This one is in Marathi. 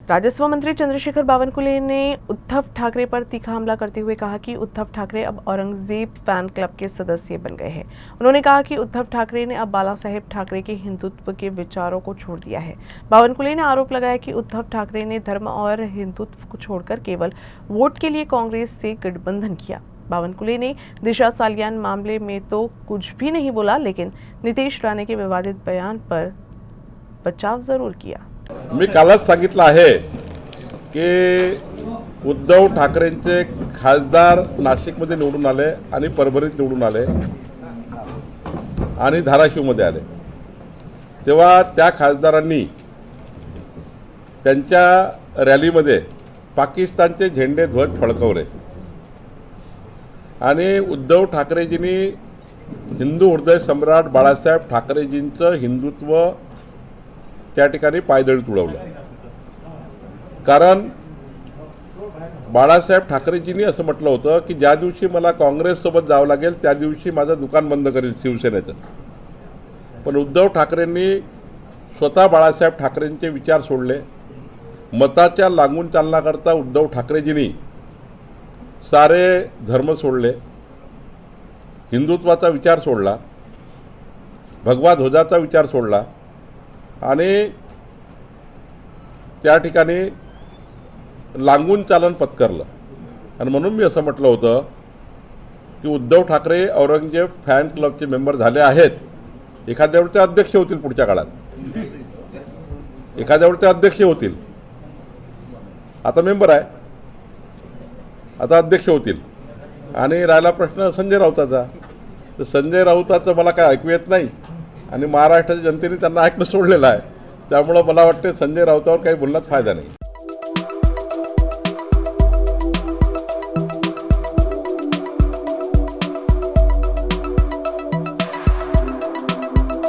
राजस्व मंत्री चंद्रशेखर बावनकुले ने उद्धव ठाकरे पर तीखा हमला करते हुए कहा कि उद्धव ठाकरे अब औरंगजेब फैन क्लब के सदस्य बन गए हैं। उन्होंने कहा कि उद्धव ठाकरे ने अब बाला साहेब ठाकरे के हिंदुत्व के विचारों को छोड़ दिया है। बावनकुले ने आरोप लगाया कि उद्धव ठाकरे ने धर्म और हिंदुत्व को छोड़कर केवल वोट के लिए कांग्रेस से गठबंधन किया। बावनकुले ने दिशा सालियान मामले में तो कुछ भी नहीं बोला, लेकिन नीतीश राणे के विवादित बयान पर बचाव जरूर किया। मी कालच सांगितलं आहे की उद्धव ठाकरेंचे खासदार नाशिकमध्ये निवडून आले आणि परभणीत निवडून आले आणि धाराशिवमध्ये आले, तेव्हा त्या खासदारांनी त्यांच्या रॅलीमध्ये पाकिस्तानचे झेंडे ध्वज फडकवले आणि उद्धव ठाकरेजींनी हिंदू हृदय सम्राट बाळासाहेब ठाकरेजींचं हिंदुत्व त्या ठिकाणी पायदळी तुडवलं। कारण बाळासाहेब ठाकरेजींनी असं म्हटलं होतं की ज्या दिवशी मला काँग्रेससोबत जावं लागेल त्या दिवशी माझं दुकान बंद करेल शिवसेनेचं। पण उद्धव ठाकरेंनी स्वतः बाळासाहेब ठाकरेंचे विचार सोडले। मताच्या लागून चालण्याकरता उद्धव ठाकरेजींनी सारे धर्म सोडले, हिंदुत्वाचा विचार सोडला, भगवा ध्वजाचा विचार सोडला आणि त्या ठिकाणी लागून चालन पत्करलं। आणि म्हणून मी असं म्हटलं होतं की उद्धव ठाकरे औरंगजेब फॅन क्लबचे मेंबर झाले आहेत। एखाद्या वेळी ते अध्यक्ष होतील, पुढच्या काळात एखाद्या वेळी ते अध्यक्ष होतील। आता मेंबर आहे, आता अध्यक्ष होतील। आणि राहिला प्रश्न संजय राऊताचा, तर संजय राऊताचं मला काय ऐकू येत नाही आणि महाराष्ट्राच्या जनतेने त्यांना ऐकणं सोडलेलं आहे। त्यामुळे मला वाटते संजय राऊतावर काही बोलण्यात फायदा नाही।